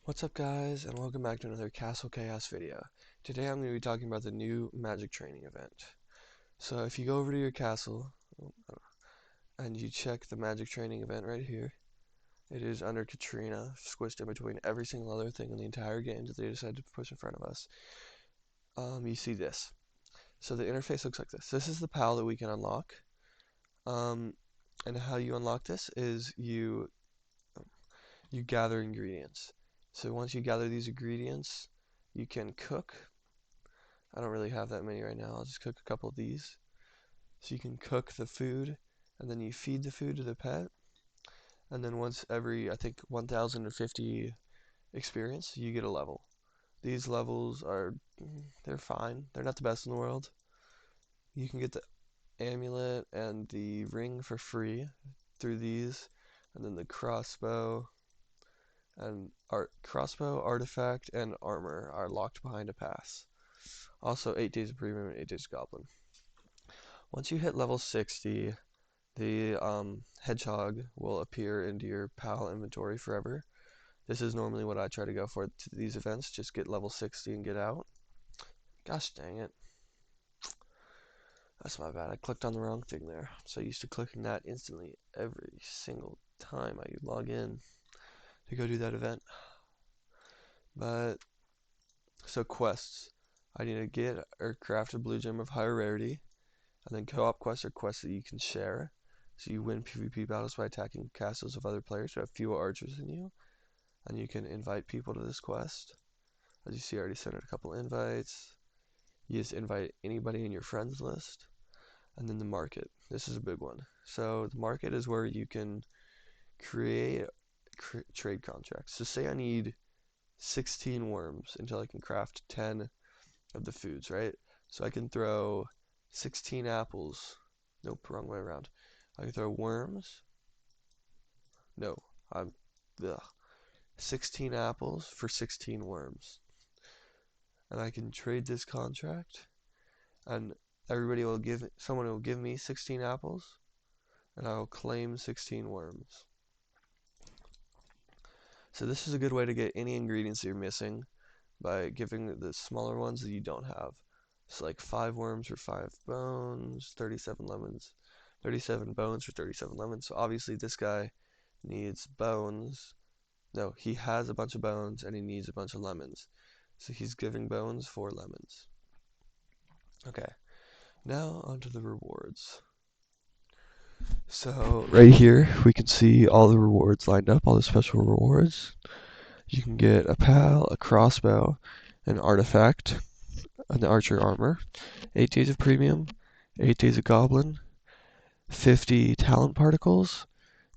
What's up guys, and welcome back to another Castle Chaos video. Today I'm going to be talking about the new magic training event. So if you go over to your castle and you check the magic training event right here, it is under Katrina, squished in between every single other thing in the entire game that they decided to push in front of us. You see this. So the interface looks like this. This is the PAL that we can unlock. And how you unlock this is you gather ingredients. So once you gather these ingredients, you can cook. I don't really have that many right now. I'll just cook a couple of these. So you can cook the food, and then you feed the food to the pet. And then once every, I think, 1050 experience, you get a level. These levels they're fine. They're not the best in the world. You can get the amulet and the ring for free through these. And then the crossbow and crossbow, artifact, and armor are locked behind a pass. Also, 8 days of premium and 8 days of goblin. Once you hit level 60, the hedgehog will appear into your PAL inventory forever. This is normally what I try to go for to these events, just get level 60 and get out. Gosh dang it. That's my bad, I clicked on the wrong thing there. So used to clicking that instantly every single time I log in to go do that event. But, so quests. I need to get or craft a blue gem of higher rarity, and then co-op quests are quests that you can share. So you win PvP battles by attacking castles of other players who have fewer archers than you, and you can invite people to this quest. As you see, I already sent out a couple invites. You just invite anybody in your friends list. And then the market. This is a big one. So the market is where you can create trade contracts. So say I need 16 worms until I can craft 10 of the foods, right? So I can throw 16 apples. Nope, wrong way around. I can throw worms. No, I'm. Ugh. 16 apples for 16 worms. And I can trade this contract, and someone will give me 16 apples, and I will claim 16 worms. So this is a good way to get any ingredients that you're missing by giving the smaller ones that you don't have. So like 5 worms for 5 bones, 37 lemons, 37 bones for 37 lemons. So obviously this guy needs bones. No, he has a bunch of bones and he needs a bunch of lemons. So he's giving bones for lemons. Okay, now onto the rewards. So right here we can see all the rewards lined up, all the special rewards. You can get a PAL, a crossbow, an artifact, an archer armor, 8 days of premium, 8 days of goblin, 50 talent particles,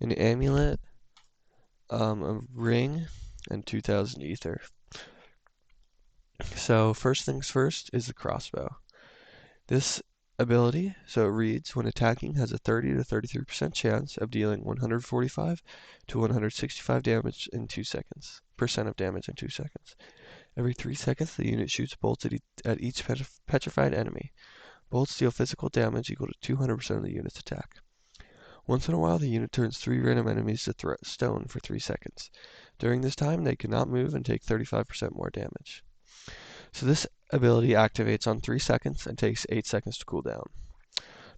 an amulet, a ring, and 2000 ether. So first things first is the crossbow. This ability, so it reads, when attacking, has a 30 to 33% chance of dealing 145 to 165 damage in 2 seconds. Percent of damage in 2 seconds. Every 3 seconds, the unit shoots bolts at each petrified enemy. Bolts deal physical damage equal to 200% of the unit's attack. Once in a while, the unit turns 3 random enemies to stone for 3 seconds. During this time, they cannot move and take 35% more damage. So this ability activates on 3 seconds and takes 8 seconds to cool down.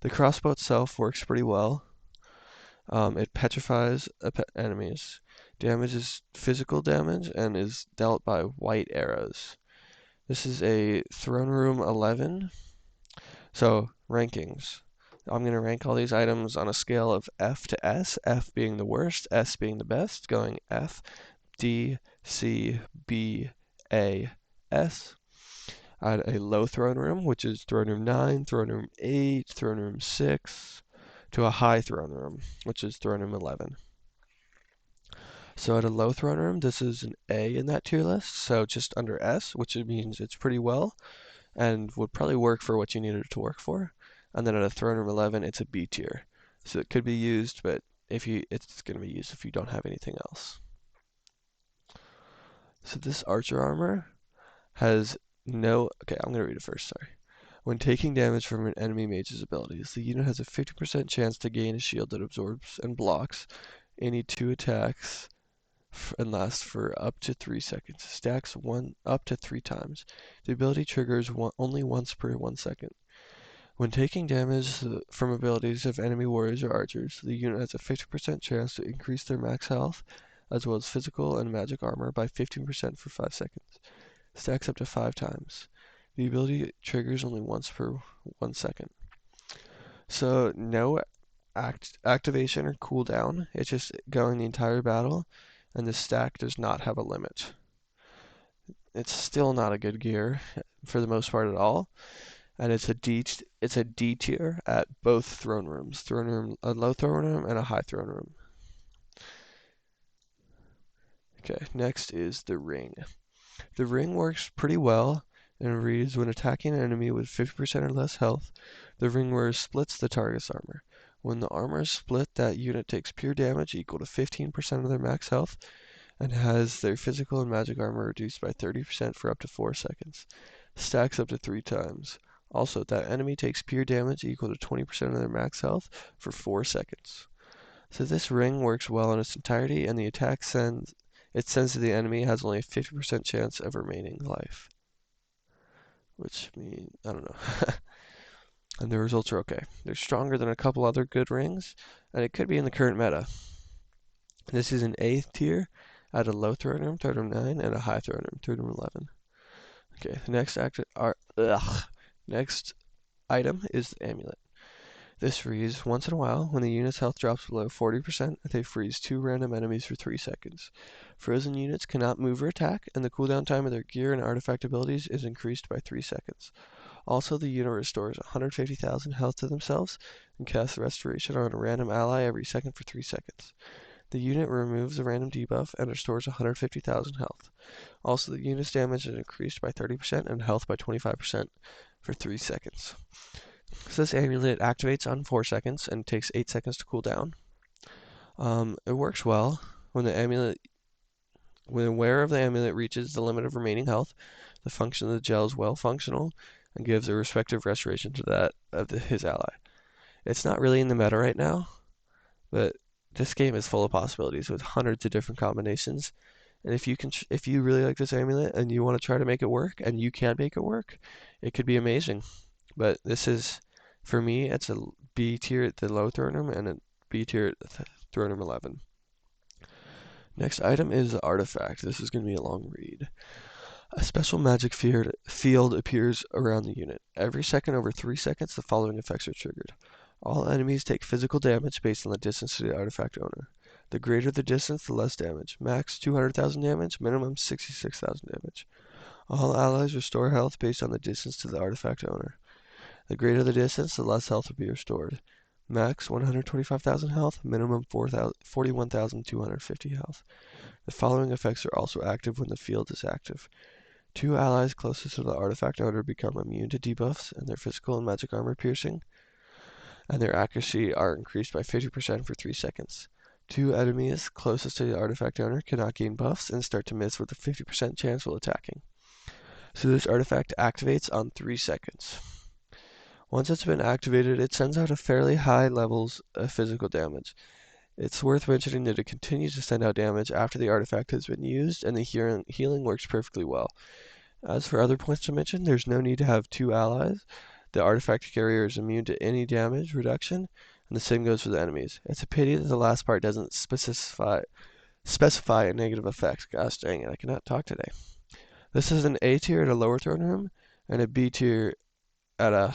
The crossbow itself works pretty well. It petrifies enemies, damages physical damage, and is dealt by white arrows. This is a Throne Room 11. So, rankings. I'm going to rank all these items on a scale of F to S, F being the worst, S being the best, going F, D, C, B, A, S. I had a low throne room, which is throne room 9, throne room 8, throne room 6, to a high throne room, which is throne room 11. So at a low throne room, this is an A in that tier list, so just under S, which means it's pretty well, and would probably work for what you needed it to work for. And then at a throne room 11, it's a B tier. So it could be used, but it's going to be used if you don't have anything else. So this archer armor has okay, I'm going to read it first, sorry. When taking damage from an enemy mage's abilities, the unit has a 50% chance to gain a shield that absorbs and blocks any 2 attacks and lasts for up to 3 seconds. Stacks up to 3 times. The ability triggers only once per 1 second. When taking damage from abilities of enemy warriors or archers, the unit has a 50% chance to increase their max health, as well as physical and magic armor by 15% for 5 seconds. Stacks up to 5 times. The ability triggers only once per 1 second. So no activation or cooldown. It's just going the entire battle, and the stack does not have a limit. It's still not a good gear for the most part at all, and it's a D tier at both throne rooms. A low throne room and a high throne room. Okay, next is the ring. The ring works pretty well and reads when attacking an enemy with 50% or less health, the ring wearer splits the target's armor. When the armor is split, that unit takes pure damage equal to 15% of their max health and has their physical and magic armor reduced by 30% for up to 4 seconds. Stacks up to 3 times. Also, that enemy takes pure damage equal to 20% of their max health for 4 seconds. So this ring works well in its entirety, and the attack sends to the enemy has only a 50% chance of remaining life. Which means, I don't know. And the results are okay. They're stronger than a couple other good rings, and it could be in the current meta. This is an A tier at a low throne room, third room 9, and a high throne room, third room 11. Okay, the next item is the amulet. This freeze once in a while. When the unit's health drops below 40%, they freeze 2 random enemies for 3 seconds. Frozen units cannot move or attack, and the cooldown time of their gear and artifact abilities is increased by 3 seconds. Also, the unit restores 150,000 health to themselves and casts Restoration on a random ally every second for 3 seconds. The unit removes a random debuff and restores 150,000 health. Also, the unit's damage is increased by 30% and health by 25% for 3 seconds. So this amulet activates on 4 seconds and takes 8 seconds to cool down. It works well when the wearer of the amulet reaches the limit of remaining health. The function of the gel is well functional and gives a respective restoration to that of his ally. It's not really in the meta right now, but this game is full of possibilities with hundreds of different combinations. And if you really like this amulet and you want to try to make it work, and you can make it work, it could be amazing. But this is, for me, it's a B tier at the low throne room and a B tier at throne room 11. Next item is the artifact. This is going to be a long read. A special magic field appears around the unit. Every second over 3 seconds, the following effects are triggered. All enemies take physical damage based on the distance to the artifact owner. The greater the distance, the less damage. Max 200,000 damage, minimum 66,000 damage. All allies restore health based on the distance to the artifact owner. The greater the distance, the less health will be restored. Max 125,000 health, minimum 41,250 health. The following effects are also active when the field is active. 2 allies closest to the artifact owner become immune to debuffs, and their physical and magic armor piercing and their accuracy are increased by 50% for 3 seconds. 2 enemies closest to the artifact owner cannot gain buffs and start to miss with a 50% chance while attacking. So this artifact activates on 3 seconds. Once it's been activated, it sends out a fairly high levels of physical damage. It's worth mentioning that it continues to send out damage after the artifact has been used, and the healing works perfectly well. As for other points to mention, there's no need to have 2 allies. The artifact carrier is immune to any damage reduction, and the same goes for the enemies. It's a pity that the last part doesn't specify a negative effect. Gosh dang it, I cannot talk today. This is an A tier at a lower throne room, and a B tier at a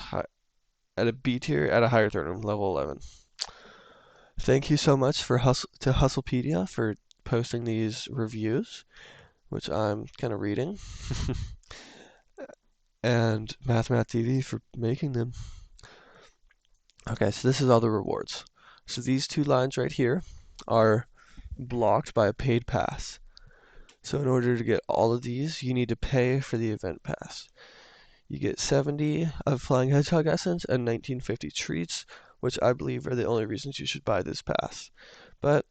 higher throne room, level 11. Thank you so much to Hustlepedia for posting these reviews, which I'm kind of reading, and MathMath TV for making them. Okay, so this is all the rewards. So these 2 lines right here are blocked by a paid pass. So in order to get all of these, you need to pay for the event pass. You get 70 of Flying Hedgehog Essence and 1950 treats, which I believe are the only reasons you should buy this pass. But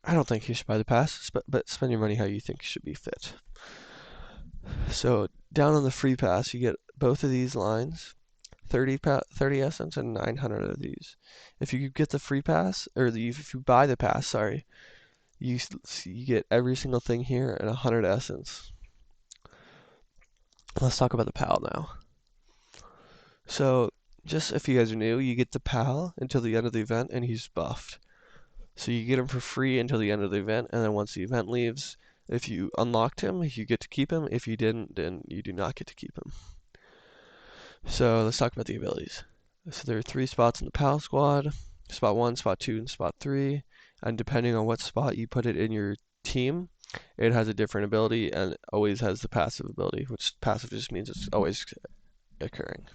I don't think you should buy the pass, but spend your money how you think should be fit. So down on the free pass, you get both of these lines, 30 essence and 900 of these. If you get the free pass, or if you buy the pass, sorry, You get every single thing here and 100 essence. Let's talk about the PAL now. So, just if you guys are new, you get the PAL until the end of the event, and he's buffed. So you get him for free until the end of the event, and then once the event leaves, if you unlocked him, you get to keep him. If you didn't, then you do not get to keep him. So let's talk about the abilities. So there are 3 spots in the PAL squad: spot 1, spot 2, and spot 3. And depending on what spot you put it in your team, it has a different ability and always has the passive ability, which passive just means it's always occurring.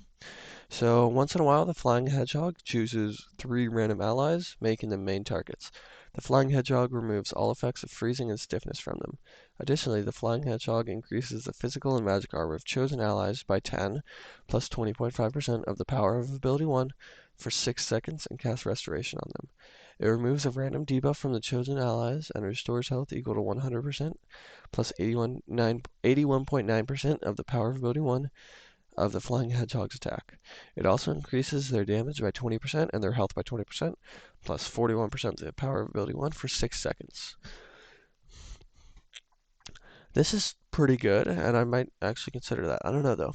So once in a while, the Flying Hedgehog chooses 3 random allies, making them main targets. The Flying Hedgehog removes all effects of freezing and stiffness from them. Additionally, the Flying Hedgehog increases the physical and magic armor of chosen allies by 10, plus 20.5% of the power of ability 1 for 6 seconds, and casts Restoration on them. It removes a random debuff from the chosen allies and restores health equal to 100%, plus 81.9% of the power of ability 1 of the Flying Hedgehog's attack. It also increases their damage by 20% and their health by 20%, plus 41% of the power of ability 1 for 6 seconds. This is pretty good, and I might actually consider that. I don't know though.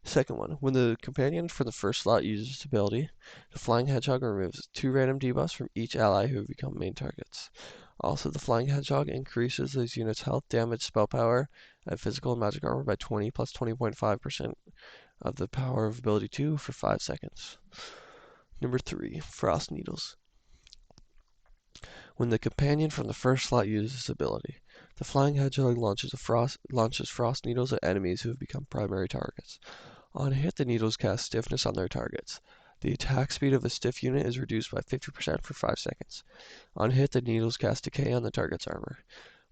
Second one, when the companion for the first slot uses its ability, the Flying Hedgehog removes 2 random debuffs from each ally who have become main targets. Also, the Flying Hedgehog increases those units' health, damage, spell power, and physical and magic armor by 20 plus 20.5% of the power of ability 2 for 5 seconds. Number 3, Frost Needles. When the companion from the first slot uses this ability, the Flying Hedgehog launches Frost Needles at enemies who have become primary targets. On hit, the needles cast stiffness on their targets. The attack speed of a stiff unit is reduced by 50% for 5 seconds. On hit, the needles cast decay on the target's armor.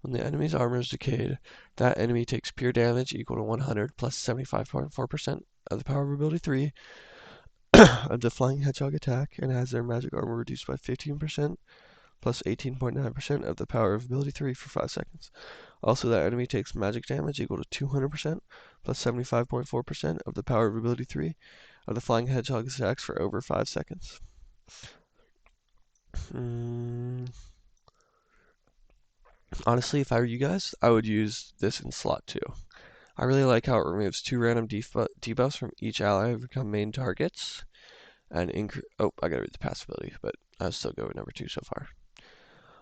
When the enemy's armor is decayed, that enemy takes pure damage equal to 100 plus 75.4% of the power of ability 3 of the Flying Hedgehog attack, and has their magic armor reduced by 15% plus 18.9% of the power of ability 3 for 5 seconds. Also, that enemy takes magic damage equal to 200% plus 75.4% of the power of ability 3 of the Flying Hedgehog attacks for over 5 seconds. Honestly, if I were you guys, I would use this in slot 2. I really like how it removes 2 random debuffs from each ally who become main targets. And I gotta read the passive ability, but I'll still go with number 2 so far.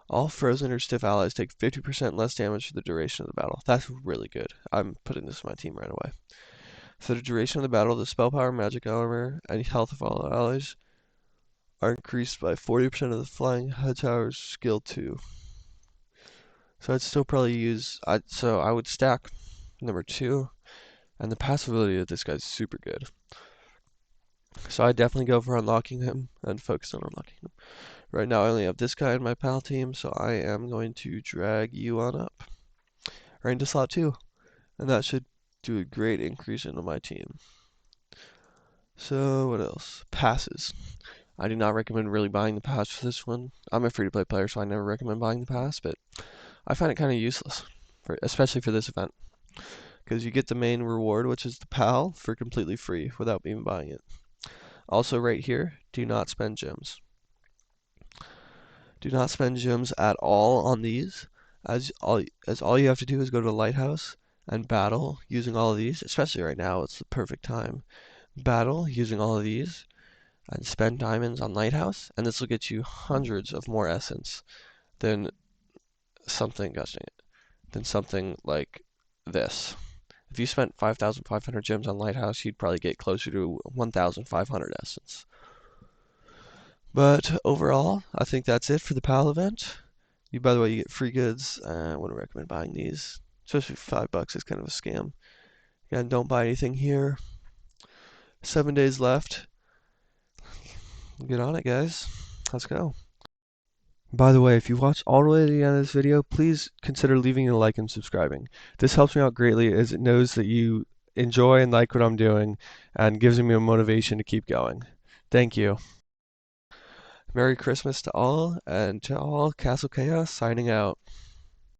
All frozen or stiff allies take 50% less damage for the duration of the battle. That's really good. I'm putting this in my team right away. For the duration of the battle, the spell power, magic armor, and health of all allies are increased by 40% of the Flying Hedgehog's skill 2. So I'd still probably use, I would stack number 2, and the passive ability of this guy's super good. So I definitely go for unlocking him and focus on unlocking him. Right now I only have this guy in my PAL team, so I am going to drag you on up right into slot 2, and that should do a great increase into my team. So what else? Passes. I do not recommend really buying the pass for this one. I'm a free-to-play player, so I never recommend buying the pass, but I find it kind of useless, especially for this event, because you get the main reward, which is the PAL, for completely free without even buying it. Also right here, do not spend gems. Do not spend gems at all on these, as all you have to do is go to the lighthouse and battle using all of these, especially right now, it's the perfect time. Battle using all of these and spend diamonds on lighthouse, and this will get you hundreds of more essence than something like this. If you spent 5,500 gems on lighthouse, you'd probably get closer to 1,500 essence. But overall, I think that's it for the PAL event. By the way, you get free goods. I wouldn't recommend buying these, especially for $5. It's kind of a scam. Again, don't buy anything here. 7 days left. Get on it, guys. Let's go. By the way, if you watched all the way to the end of this video, please consider leaving a like and subscribing. This helps me out greatly as it knows that you enjoy and like what I'm doing and gives me a motivation to keep going. Thank you. Merry Christmas to all, and to all, Castle Chaos signing out.